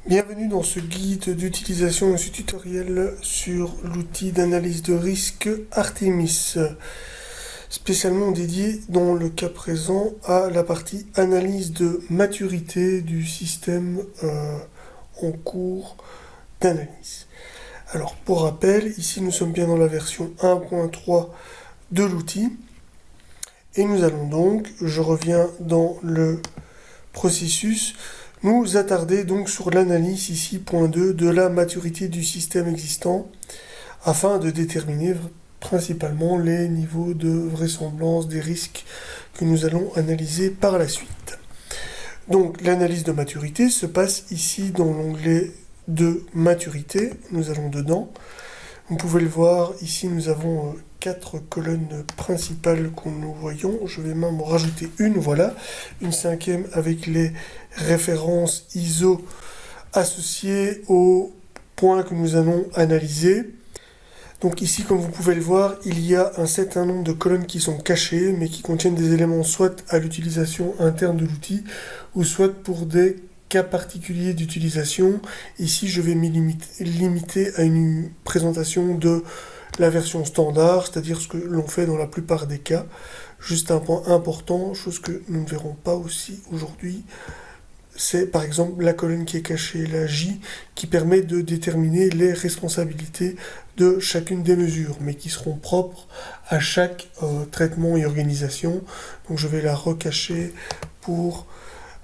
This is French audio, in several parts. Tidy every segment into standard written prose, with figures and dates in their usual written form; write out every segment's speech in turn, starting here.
Bienvenue dans ce guide d'utilisation et ce tutoriel sur l'outil d'analyse de risque Artemis, spécialement dédié dans le cas présent à la partie analyse de maturité du système en cours d'analyse. Alors pour rappel, ici nous sommes bien dans la version 1.3 de l'outil et nous allons donc, je reviens dans le processus, nous attarder donc sur l'analyse ici, point 2, de la maturité du système existant, afin de déterminer principalement les niveaux de vraisemblance des risques que nous allons analyser par la suite. Donc l'analyse de maturité se passe ici dans l'onglet de maturité, nous allons dedans. Vous pouvez le voir, ici nous avons 4 colonnes principales que nous voyons. Je vais même rajouter une, voilà, une cinquième avec les références ISO associées aux points que nous allons analyser. Donc ici, comme vous pouvez le voir, il y a un certain nombre de colonnes qui sont cachées, mais qui contiennent des éléments soit à l'utilisation interne de l'outil, ou soit pour des cas particuliers d'utilisation. Ici, je vais me limiter à une présentation de la version standard, c'est-à-dire ce que l'on fait dans la plupart des cas. Juste un point important, chose que nous ne verrons pas aussi aujourd'hui, c'est par exemple la colonne qui est cachée, la J, qui permet de déterminer les responsabilités de chacune des mesures, mais qui seront propres à chaque traitement et organisation. Donc je vais la recacher pour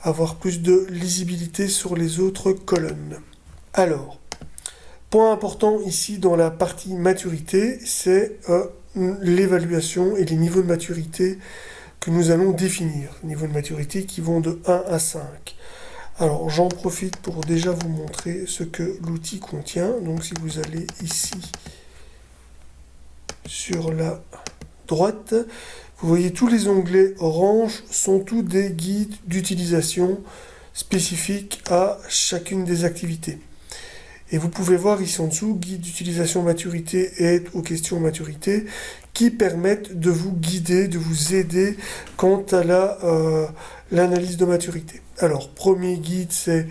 avoir plus de lisibilité sur les autres colonnes. Alors, point important ici dans la partie maturité, c'est l'évaluation et les niveaux de maturité que nous allons définir. Niveaux de maturité qui vont de 1 à 5. Alors j'en profite pour déjà vous montrer ce que l'outil contient. Donc si vous allez ici sur la droite, vous voyez tous les onglets orange sont tous des guides d'utilisation spécifiques à chacune des activités. Et vous pouvez voir ici en dessous, guide d'utilisation maturité et aide aux questions maturité, qui permettent de vous guider, de vous aider quant à l'analyse de maturité. Alors, premier guide, c'est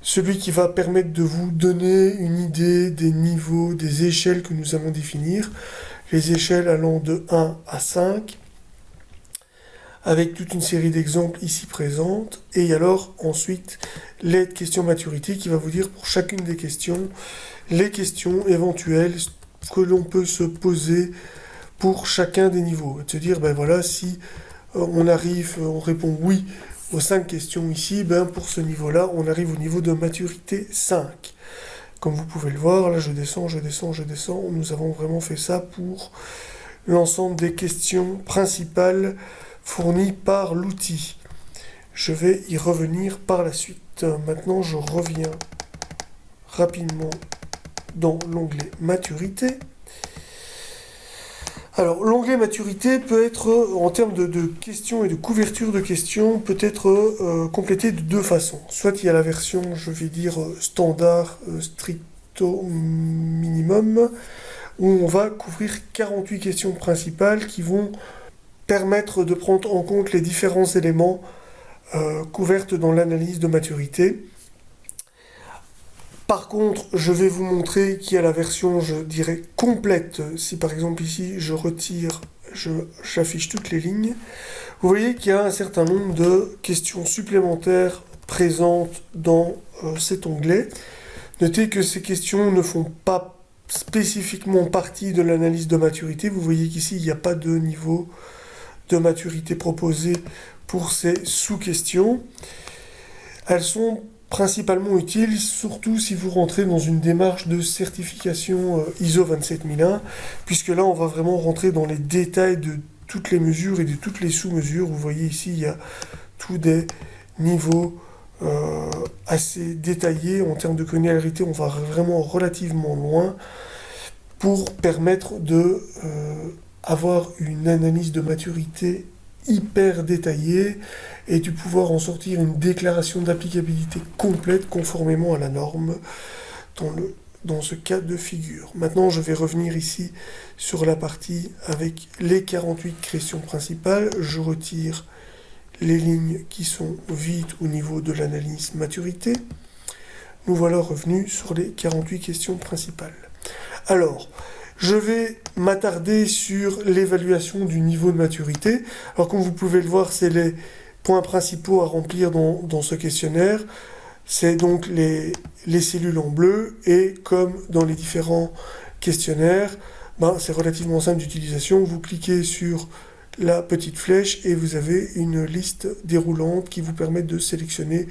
celui qui va permettre de vous donner une idée des niveaux, des échelles que nous allons définir. Les échelles allant de 1 à 5, avec toute une série d'exemples ici présentes. Et alors, ensuite, l'aide question maturité qui va vous dire pour chacune des questions, les questions éventuelles que l'on peut se poser pour chacun des niveaux. Et de se dire, ben voilà, si on répond oui aux 5 questions ici, ben pour ce niveau-là, on arrive au niveau de maturité 5. Comme vous pouvez le voir, là je descends. Nous avons vraiment fait ça pour l'ensemble des questions principales fournies par l'outil. Je vais y revenir par la suite. Maintenant, je reviens rapidement dans l'onglet maturité. Alors, l'onglet maturité peut être, en termes de questions et de couverture de questions, peut être complété de deux façons. Soit il y a la version, je vais dire, standard, stricto minimum, où on va couvrir 48 questions principales qui vont permettre de prendre en compte les différents éléments couverts dans l'analyse de maturité. Par contre, je vais vous montrer qu'il y a la version, je dirais, complète. Si par exemple ici, je retire, j'affiche toutes les lignes, vous voyez qu'il y a un certain nombre de questions supplémentaires présentes dans cet onglet. Notez que ces questions ne font pas spécifiquement partie de l'analyse de maturité. Vous voyez qu'ici, il n'y a pas de niveau de maturité proposé pour ces sous-questions. Elles sont principalement utiles, surtout si vous rentrez dans une démarche de certification ISO 27001, puisque là, on va vraiment rentrer dans les détails de toutes les mesures et de toutes les sous-mesures. Vous voyez ici, il y a tous des niveaux assez détaillés. En termes de granularité, on va vraiment relativement loin pour permettre de avoir une analyse de maturité hyper détaillée et de pouvoir en sortir une déclaration d'applicabilité complète conformément à la norme dans ce cas de figure. Maintenant, je vais revenir ici sur la partie avec les 48 questions principales. Je retire les lignes qui sont vides au niveau de l'analyse maturité. nous voilà revenus sur les 48 questions principales. Alors, je vais m'attarder sur l'évaluation du niveau de maturité. Alors, comme vous pouvez le voir, c'est les points principaux à remplir dans ce questionnaire. C'est donc les cellules en bleu, et comme dans les différents questionnaires, c'est relativement simple d'utilisation. Vous cliquez sur la petite flèche et vous avez une liste déroulante qui vous permet de sélectionner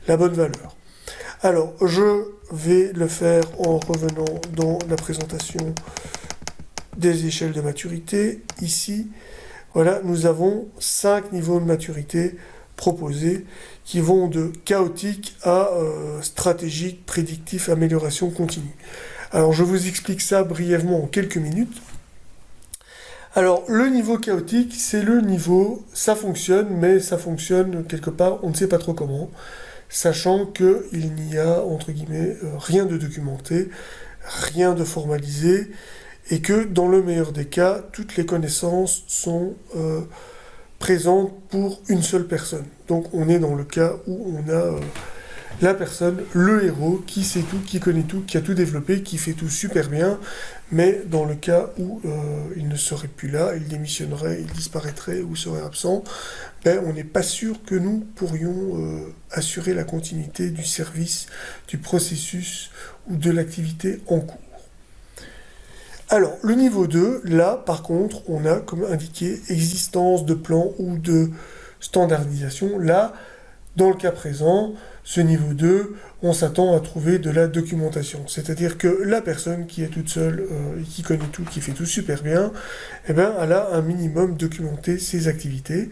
la bonne valeur. Alors, je vais le faire en revenant dans la présentation des échelles de maturité. Ici, voilà, nous avons 5 niveaux de maturité proposés qui vont de chaotique à stratégique, prédictif, amélioration continue. Alors, je vous explique ça brièvement en quelques minutes. Alors, le niveau chaotique, c'est le niveau, ça fonctionne, mais ça fonctionne quelque part, on ne sait pas trop comment, sachant qu'il n'y a, entre guillemets, rien de documenté, rien de formalisé, et que dans le meilleur des cas, toutes les connaissances sont présentes pour une seule personne. Donc on est dans le cas où on a la personne, le héros, qui sait tout, qui connaît tout, qui a tout développé, qui fait tout super bien, mais dans le cas où il ne serait plus là, il démissionnerait, il disparaîtrait ou serait absent, on n'est pas sûr que nous pourrions assurer la continuité du service, du processus ou de l'activité en cours. Alors, le niveau 2, là, par contre, on a, comme indiqué, existence de plan ou de standardisation. Là, dans le cas présent, ce niveau 2, on s'attend à trouver de la documentation. C'est-à-dire que la personne qui est toute seule, et qui connaît tout, qui fait tout super bien, elle a un minimum documenté ses activités,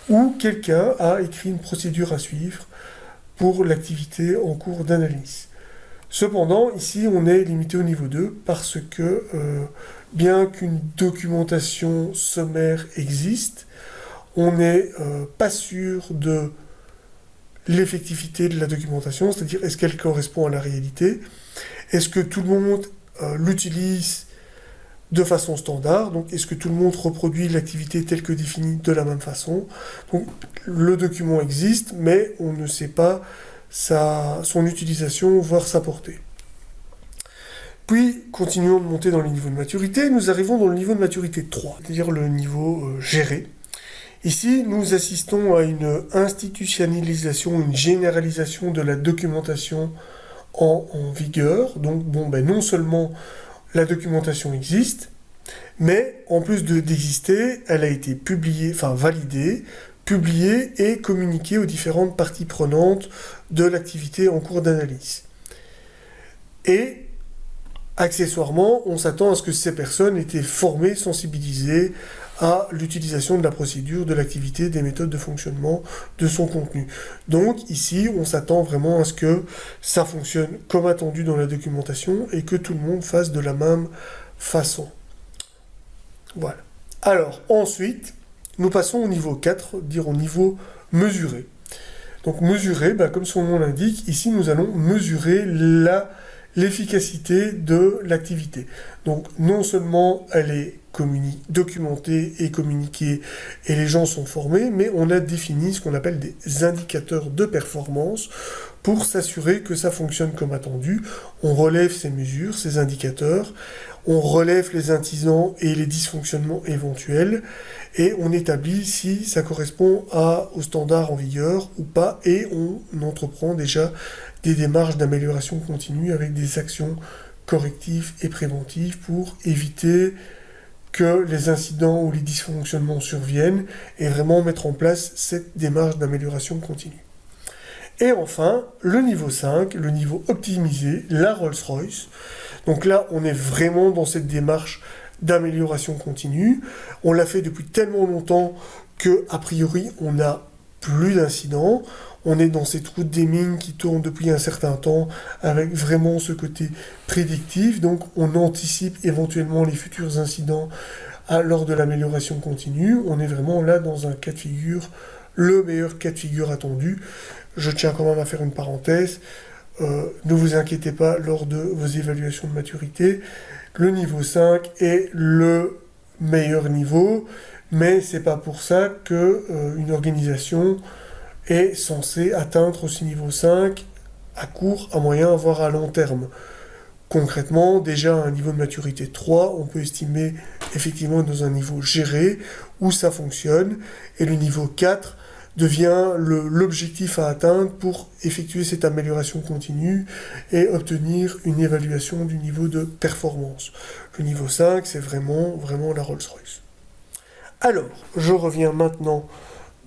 ou quelqu'un a écrit une procédure à suivre pour l'activité en cours d'analyse. Cependant, ici, on est limité au niveau 2 parce que, bien qu'une documentation sommaire existe, on n'est pas sûr de l'effectivité de la documentation, c'est-à-dire est-ce qu'elle correspond à la réalité, est-ce que tout le monde l'utilise de façon standard, donc est-ce que tout le monde reproduit l'activité telle que définie de la même façon. Donc le document existe, mais on ne sait pas son utilisation, voire sa portée. Puis, continuons de monter dans les niveaux de maturité, nous arrivons dans le niveau de maturité 3, c'est-à-dire le niveau géré. Ici, nous assistons à une institutionnalisation, une généralisation de la documentation en vigueur. Donc, non seulement la documentation existe, mais en plus d'exister, elle a été validée, publiée et communiquée aux différentes parties prenantes de l'activité en cours d'analyse. Et, accessoirement, on s'attend à ce que ces personnes aient été formées, sensibilisées à l'utilisation de la procédure, de l'activité, des méthodes de fonctionnement, de son contenu. Donc ici, on s'attend vraiment à ce que ça fonctionne comme attendu dans la documentation et que tout le monde fasse de la même façon. Voilà. Alors, ensuite, nous passons au niveau 4, dire au niveau mesuré. Donc mesurer, comme son nom l'indique, ici nous allons mesurer l'efficacité de l'activité. Donc non seulement elle est documentée et communiquée et les gens sont formés, mais on a défini ce qu'on appelle des indicateurs de performance pour s'assurer que ça fonctionne comme attendu. On relève ces mesures, ces indicateurs, on relève les incidents et les dysfonctionnements éventuels et on établit si ça correspond aux standards en vigueur ou pas et on entreprend déjà des démarches d'amélioration continue avec des actions correctives et préventives pour éviter que les incidents ou les dysfonctionnements surviennent et vraiment mettre en place cette démarche d'amélioration continue. Et enfin, le niveau 5, le niveau optimisé, la Rolls-Royce. Donc là, on est vraiment dans cette démarche d'amélioration continue. On l'a fait depuis tellement longtemps que, a priori, on n'a plus d'incidents. On est dans cette route des mines qui tourne depuis un certain temps avec vraiment ce côté prédictif. Donc on anticipe éventuellement les futurs incidents lors de l'amélioration continue. On est vraiment là dans un cas de figure, le meilleur cas de figure attendu. Je tiens quand même à faire une parenthèse. Ne vous inquiétez pas lors de vos évaluations de maturité. Le niveau 5 est le meilleur niveau, mais c'est pas pour ça que une organisation est censée atteindre ce niveau 5 à court, à moyen, voire à long terme. Concrètement, déjà à un niveau de maturité 3, on peut estimer effectivement dans un niveau géré où ça fonctionne, et le niveau 4 devient l'objectif à atteindre pour effectuer cette amélioration continue et obtenir une évaluation du niveau de performance. Le niveau 5, c'est vraiment la Rolls-Royce. Alors, je reviens maintenant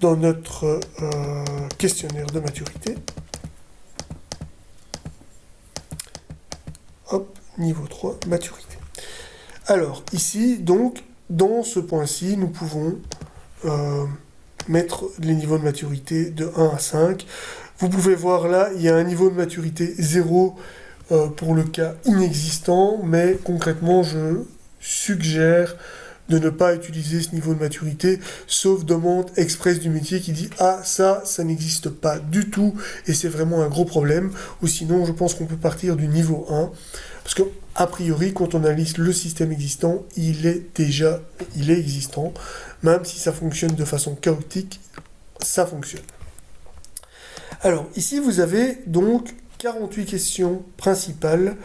dans notre questionnaire de maturité. Hop, niveau 3, maturité. Alors, ici, donc, dans ce point-ci, nous pouvons mettre les niveaux de maturité de 1 à 5. Vous pouvez voir là, il y a un niveau de maturité 0 pour le cas inexistant, mais concrètement, je suggère de ne pas utiliser ce niveau de maturité, sauf demande express du métier qui dit « Ah, ça n'existe pas du tout, et c'est vraiment un gros problème », ou sinon, je pense qu'on peut partir du niveau 1, parce que, a priori, quand on analyse le système existant, il est existant, même si ça fonctionne de façon chaotique, ça fonctionne. Alors, ici, vous avez donc 48 questions principales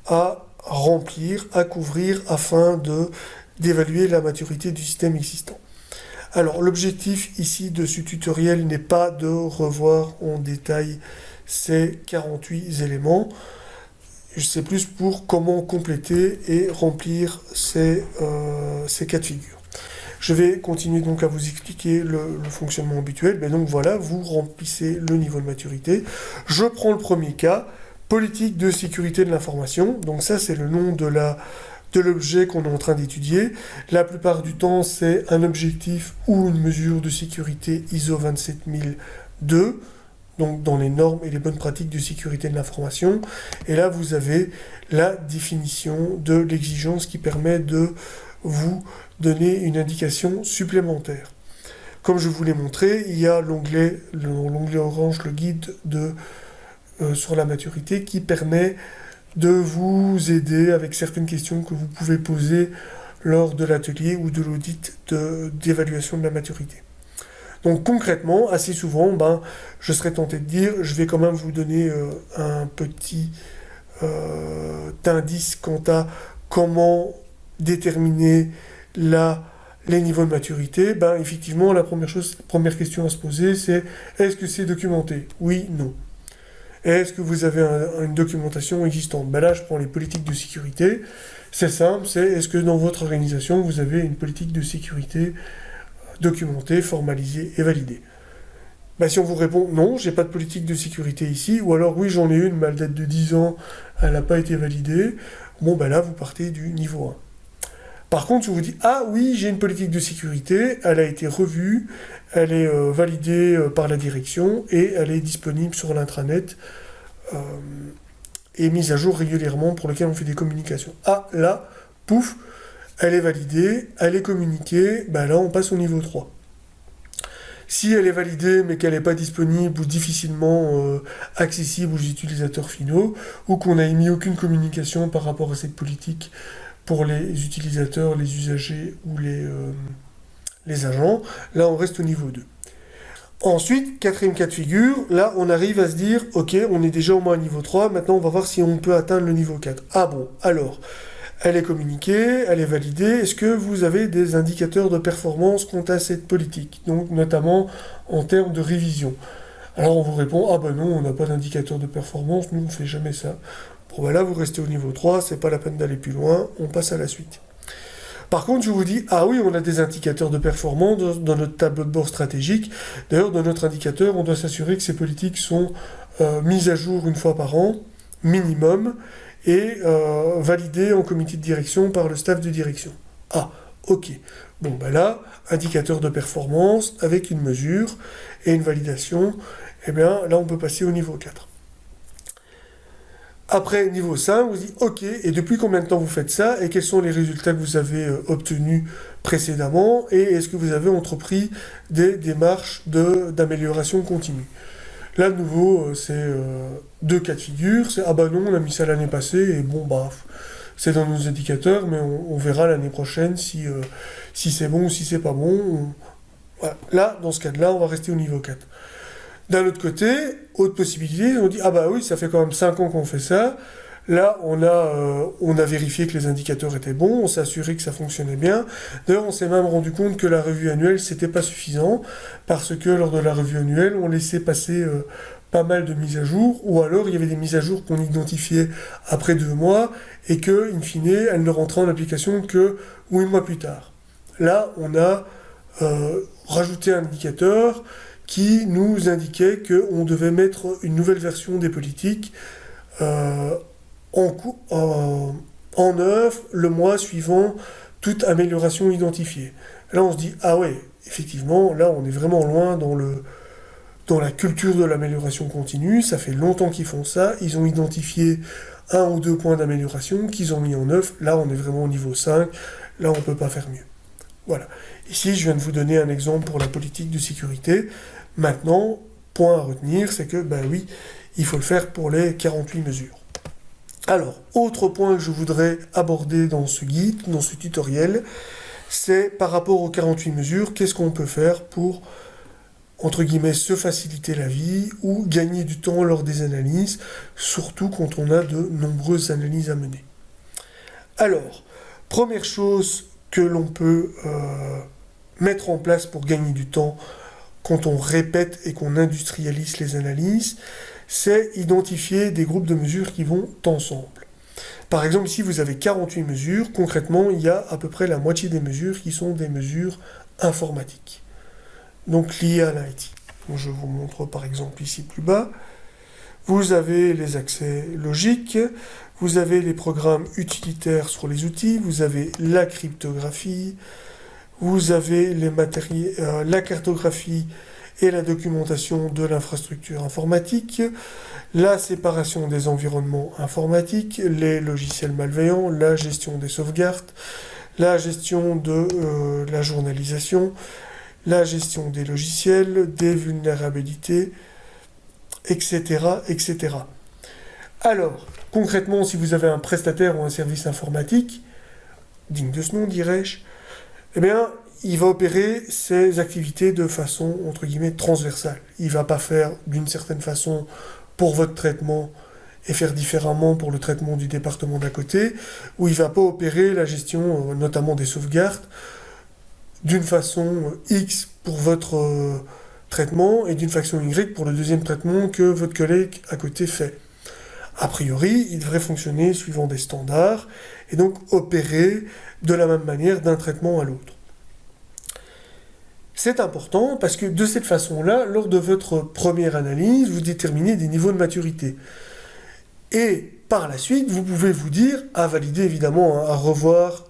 à remplir, à couvrir, afin d'évaluer la maturité du système existant. Alors, l'objectif ici de ce tutoriel n'est pas de revoir en détail ces 48 éléments. C'est plus pour comment compléter et remplir ces cas de figure. Je vais continuer donc à vous expliquer le fonctionnement habituel. Mais donc voilà, vous remplissez le niveau de maturité. Je prends le premier cas, politique de sécurité de l'information. Donc ça, c'est le nom de l'objet qu'on est en train d'étudier. La plupart du temps, c'est un objectif ou une mesure de sécurité ISO 27002, donc dans les normes et les bonnes pratiques de sécurité de l'information. Et là, vous avez la définition de l'exigence qui permet de vous donner une indication supplémentaire. Comme je vous l'ai montré, il y a l'onglet orange, le guide sur la maturité, qui permet de vous aider avec certaines questions que vous pouvez poser lors de l'atelier ou de l'audit d'évaluation de la maturité. Donc concrètement, assez souvent, je serais tenté de dire, je vais quand même vous donner un petit indice quant à comment déterminer les niveaux de maturité. Effectivement, la première question à se poser, c'est est-ce que c'est documenté? Oui, non. Est-ce que vous avez une documentation existante? Là, je prends les politiques de sécurité. C'est simple, c'est est-ce que dans votre organisation, vous avez une politique de sécurité documentée, formalisée et validée? Si on vous répond non, j'ai pas de politique de sécurité ici, ou alors oui, j'en ai une, mais elle date de 10 ans, elle n'a pas été validée, là, vous partez du niveau 1. Par contre, je vous dis, ah oui, j'ai une politique de sécurité, elle a été revue, elle est validée par la direction et elle est disponible sur l'intranet et mise à jour régulièrement pour lequel on fait des communications. Ah, là, pouf, elle est validée, elle est communiquée, là on passe au niveau 3. Si elle est validée mais qu'elle n'est pas disponible ou difficilement accessible aux utilisateurs finaux, ou qu'on n'a émis aucune communication par rapport à cette politique pour les utilisateurs, les usagers ou les agents, là on reste au niveau 2. Ensuite, quatrième cas de figure, là on arrive à se dire, ok, on est déjà au moins à niveau 3, maintenant on va voir si on peut atteindre le niveau 4. Ah bon, alors, elle est communiquée, elle est validée, est-ce que vous avez des indicateurs de performance quant à cette politique, donc notamment en termes de révision? Alors on vous répond, ah non, on n'a pas d'indicateur de performance, nous on ne fait jamais ça. Bon là vous restez au niveau 3, c'est pas la peine d'aller plus loin, on passe à la suite. Par contre, je vous dis, ah oui, on a des indicateurs de performance dans notre tableau de bord stratégique. D'ailleurs, dans notre indicateur, on doit s'assurer que ces politiques sont mises à jour une fois par an, minimum, et validées en comité de direction par le staff de direction. Ah, ok. Bon, là, indicateur de performance avec une mesure et une validation, là, on peut passer au niveau 4. Après, niveau 5, vous dites, ok, et depuis combien de temps vous faites ça, et quels sont les résultats que vous avez obtenus précédemment, et est-ce que vous avez entrepris des démarches d'amélioration continue? Là, de nouveau, c'est deux cas de figure, c'est, non, on a mis ça l'année passée, et c'est dans nos indicateurs, mais on verra l'année prochaine si c'est bon ou si c'est pas bon. Voilà. Là, dans ce cas-là, on va rester au niveau 4. D'un autre côté, autre possibilité, on dit, ah bah oui, ça fait quand même 5 ans qu'on fait ça. Là, on a vérifié que les indicateurs étaient bons, on s'est assuré que ça fonctionnait bien. D'ailleurs, on s'est même rendu compte que la revue annuelle, c'était pas suffisant, parce que lors de la revue annuelle, on laissait passer pas mal de mises à jour, ou alors il y avait des mises à jour qu'on identifiait après 2 mois, et que, in fine, elles ne rentraient en application que 8 mois plus tard. Là, on a rajouté un indicateur qui nous indiquait qu'on devait mettre une nouvelle version des politiques euh, en œuvre le mois suivant toute amélioration identifiée. Là, on se dit, ah ouais, effectivement, là, on est vraiment loin dans la culture de l'amélioration continue. Ça fait longtemps qu'ils font ça. Ils ont identifié 1 ou 2 points d'amélioration qu'ils ont mis en œuvre. Là, on est vraiment au niveau 5. Là, on ne peut pas faire mieux. Voilà. Ici, je viens de vous donner un exemple pour la politique de sécurité. Maintenant, point à retenir, c'est que, ben oui, il faut le faire pour les 48 mesures. Alors, autre point que je voudrais aborder dans ce guide, dans ce tutoriel, c'est par rapport aux 48 mesures, qu'est-ce qu'on peut faire pour, entre guillemets, se faciliter la vie ou gagner du temps lors des analyses, surtout quand on a de nombreuses analyses à mener. Alors, première chose que l'on peut mettre en place pour gagner du temps quand on répète et qu'on industrialise les analyses, c'est identifier des groupes de mesures qui vont ensemble. Par exemple, ici, vous avez 48 mesures. Concrètement, il y a à peu près la moitié des mesures qui sont des mesures informatiques, donc liées à l'IT. Donc, je vous montre par exemple ici plus bas. Vous avez les accès logiques, vous avez les programmes utilitaires sur les outils, vous avez la cryptographie, vous avez la cartographie et la documentation de l'infrastructure informatique, la séparation des environnements informatiques, les logiciels malveillants, la gestion des sauvegardes, la gestion de la journalisation, la gestion des logiciels, des vulnérabilités, etc., etc. Alors, concrètement, si vous avez un prestataire ou un service informatique, digne de ce nom, dirais-je, eh bien, il va opérer ses activités de façon, entre guillemets, transversale. Il ne va pas faire d'une certaine façon pour votre traitement et faire différemment pour le traitement du département d'à côté, ou il ne va pas opérer la gestion, notamment des sauvegardes, d'une façon X pour votre traitement et d'une façon Y pour le deuxième traitement que votre collègue à côté fait. A priori, il devrait fonctionner suivant des standards et donc opérer de la même manière d'un traitement à l'autre. C'est important parce que de cette façon-là, lors de votre première analyse, vous déterminez des niveaux de maturité. Et par la suite, vous pouvez vous dire, à valider évidemment, à revoir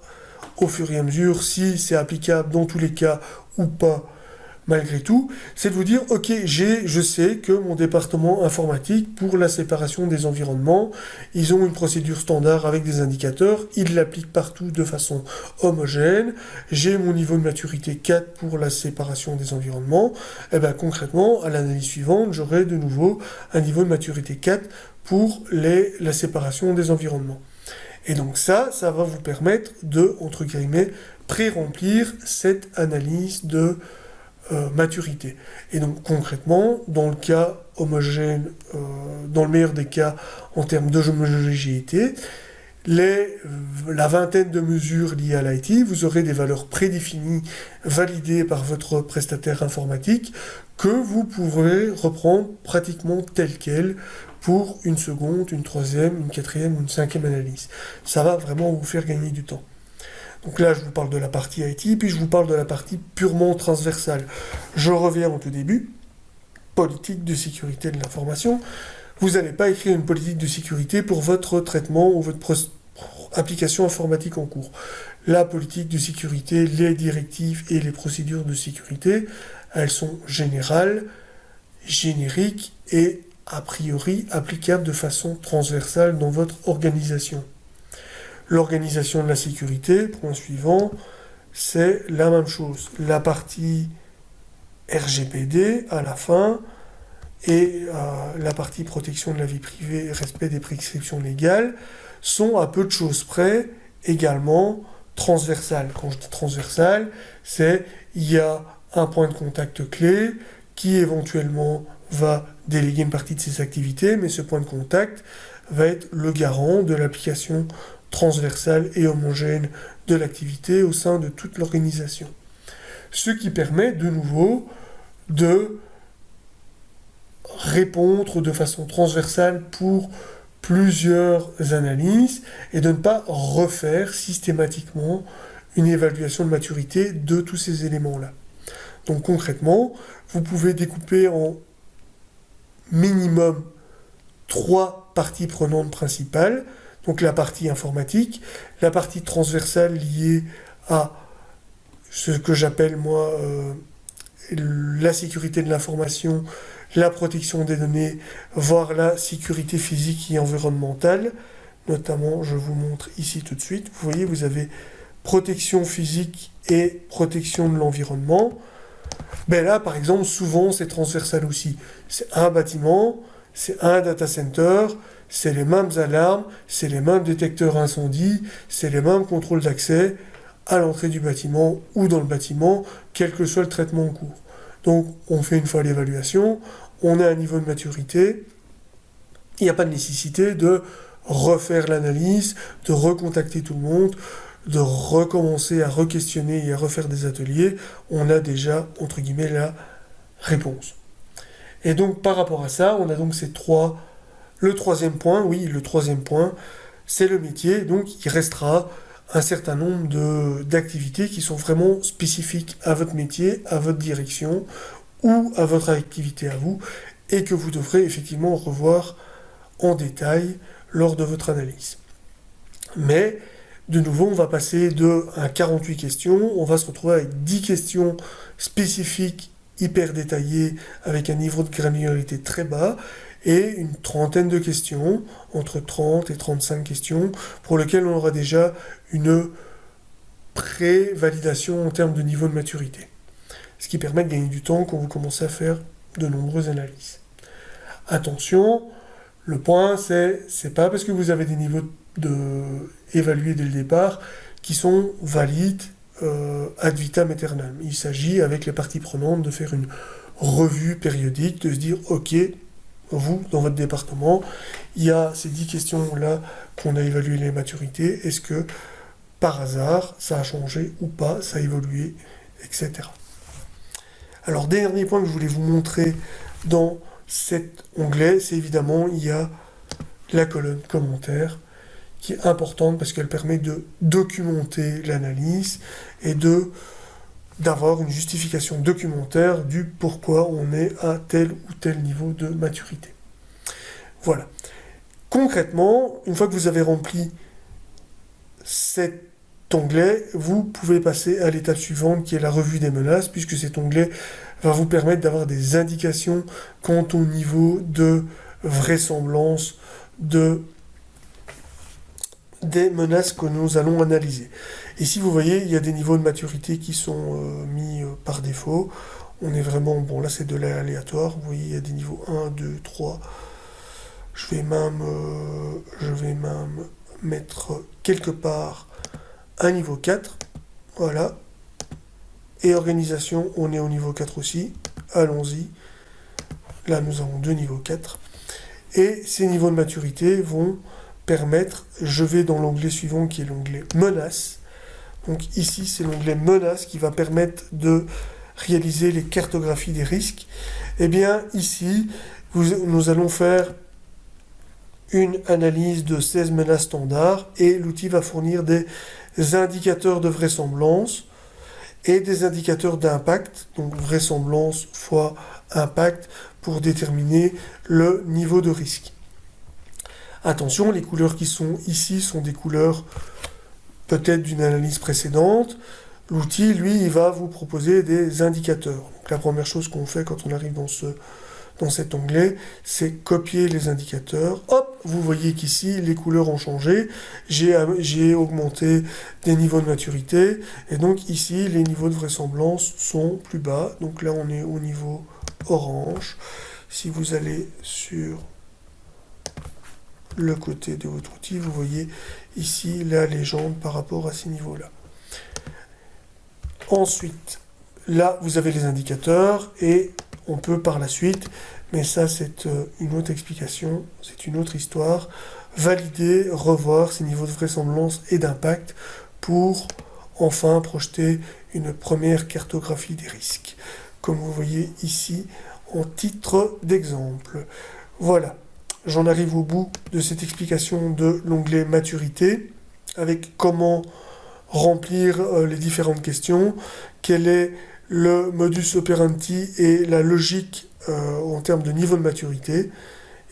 au fur et à mesure si c'est applicable dans tous les cas ou pas, malgré tout, c'est de vous dire, ok, je sais que mon département informatique, pour la séparation des environnements, ils ont une procédure standard avec des indicateurs, ils l'appliquent partout de façon homogène, j'ai mon niveau de maturité 4 pour la séparation des environnements, et bien concrètement, à l'analyse suivante, j'aurai de nouveau un niveau de maturité 4 pour la séparation des environnements. Et donc ça va vous permettre de, entre guillemets, pré-remplir cette analyse de maturité. Et donc concrètement, dans le cas homogène, dans le meilleur des cas en termes d'homogénéité, la vingtaine de mesures liées à l'IT, vous aurez des valeurs prédéfinies, validées par votre prestataire informatique, que vous pourrez reprendre pratiquement telles quelles pour une seconde, une troisième, une quatrième ou une cinquième analyse. Ça va vraiment vous faire gagner du temps. Donc là, je vous parle de la partie IT, puis je vous parle de la partie purement transversale. Je reviens au tout début, politique de sécurité de l'information. Vous n'allez pas écrire une politique de sécurité pour votre traitement ou votre application informatique en cours. La politique de sécurité, les directives et les procédures de sécurité, elles sont générales, génériques et a priori applicables de façon transversale dans votre organisation. L'organisation de la sécurité, point suivant, c'est la même chose. La partie RGPD à la fin et la partie protection de la vie privée et respect des prescriptions légales sont à peu de choses près également transversales. Quand je dis transversales, c'est il y a un point de contact clé qui éventuellement va déléguer une partie de ses activités, mais ce point de contact va être le garant de l'application transversale et homogène de l'activité au sein de toute l'organisation. Ce qui permet de nouveau de répondre de façon transversale pour plusieurs analyses et de ne pas refaire systématiquement une évaluation de maturité de tous ces éléments-là. Donc concrètement, vous pouvez découper en minimum 3 parties prenantes principales, donc la partie informatique, la partie transversale liée à ce que j'appelle moi la sécurité de l'information, la protection des données, voire la sécurité physique et environnementale. Notamment, je vous montre ici tout de suite. Vous voyez, vous avez protection physique et protection de l'environnement. Ben là, par exemple, souvent, c'est transversal aussi. C'est un bâtiment, c'est un data center, c'est les mêmes alarmes, c'est les mêmes détecteurs incendie, c'est les mêmes contrôles d'accès à l'entrée du bâtiment ou dans le bâtiment, quel que soit le traitement en cours. Donc, on fait une fois l'évaluation, on a un niveau de maturité, il n'y a pas de nécessité de refaire l'analyse, de recontacter tout le monde, de recommencer à re-questionner et à refaire des ateliers, on a déjà, entre guillemets, la réponse. Et donc, par rapport à ça, on a donc ces trois... Le troisième point, c'est le métier. Donc, il restera un certain nombre d'activités qui sont vraiment spécifiques à votre métier, à votre direction ou à votre activité à vous, et que vous devrez effectivement revoir en détail lors de votre analyse. Mais, de nouveau, on va passer à 48 questions, on va se retrouver avec 10 questions spécifiques, hyper détaillées, avec un niveau de granularité très bas, et une trentaine de questions, entre 30 et 35 questions, pour lesquelles on aura déjà une pré-validation en termes de niveau de maturité. Ce qui permet de gagner du temps quand vous commencez à faire de nombreuses analyses. Attention, le point c'est pas parce que vous avez des niveaux évalués dès le départ qui sont valides ad vitam aeternam. Il s'agit avec les parties prenantes de faire une revue périodique, de se dire ok, vous, dans votre département, il y a ces 10 questions-là qu'on a évalué les maturités. Est-ce que, par hasard, ça a changé ou pas, ça a évolué, etc. Alors, dernier point que je voulais vous montrer dans cet onglet, c'est évidemment, il y a la colonne commentaires, qui est importante parce qu'elle permet de documenter l'analyse et d'avoir une justification documentaire du pourquoi on est à tel ou tel niveau de maturité. Voilà. Concrètement, une fois que vous avez rempli cet onglet, vous pouvez passer à l'étape suivante qui est la revue des menaces, puisque cet onglet va vous permettre d'avoir des indications quant au niveau de vraisemblance des menaces que nous allons analyser. Ici, vous voyez, il y a des niveaux de maturité qui sont mis par défaut. On est vraiment, bon là c'est de l'aléatoire, vous voyez, il y a des niveaux 1, 2, 3. Je vais même mettre quelque part un niveau 4. Voilà. Et organisation, on est au niveau 4 aussi. Allons-y. Là, nous avons deux niveaux 4. Et ces niveaux de maturité vont permettre, je vais dans l'onglet suivant qui est l'onglet menaces. Donc ici, c'est l'onglet menaces qui va permettre de réaliser les cartographies des risques. Et bien ici, nous allons faire une analyse de 16 menaces standards et l'outil va fournir des indicateurs de vraisemblance et des indicateurs d'impact, donc vraisemblance fois impact, pour déterminer le niveau de risque. Attention, les couleurs qui sont ici sont des couleurs peut-être d'une analyse précédente. L'outil, lui, il va vous proposer des indicateurs. Donc, la première chose qu'on fait quand on arrive dans cet onglet, c'est copier les indicateurs. Hop, vous voyez qu'ici, les couleurs ont changé. J'ai augmenté des niveaux de maturité. Et donc ici, les niveaux de vraisemblance sont plus bas. Donc là, on est au niveau orange. Si vous allez sur le côté de votre outil, vous voyez ici la légende par rapport à ces niveaux-là. Ensuite, là, vous avez les indicateurs et On peut par la suite, mais ça c'est une autre explication, c'est une autre histoire, valider, revoir ces niveaux de vraisemblance et d'impact pour enfin projeter une première cartographie des risques, comme vous voyez ici en titre d'exemple. Voilà, j'en arrive au bout de cette explication de l'onglet maturité, avec comment remplir les différentes questions, quel est le modus operandi et la logique en termes de niveau de maturité,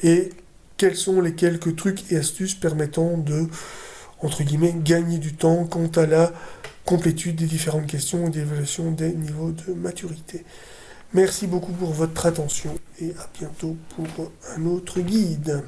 et quels sont les quelques trucs et astuces permettant de, entre guillemets, gagner du temps quant à la complétude des différentes questions et d'évaluation des niveaux de maturité. Merci beaucoup pour votre attention et à bientôt pour un autre guide.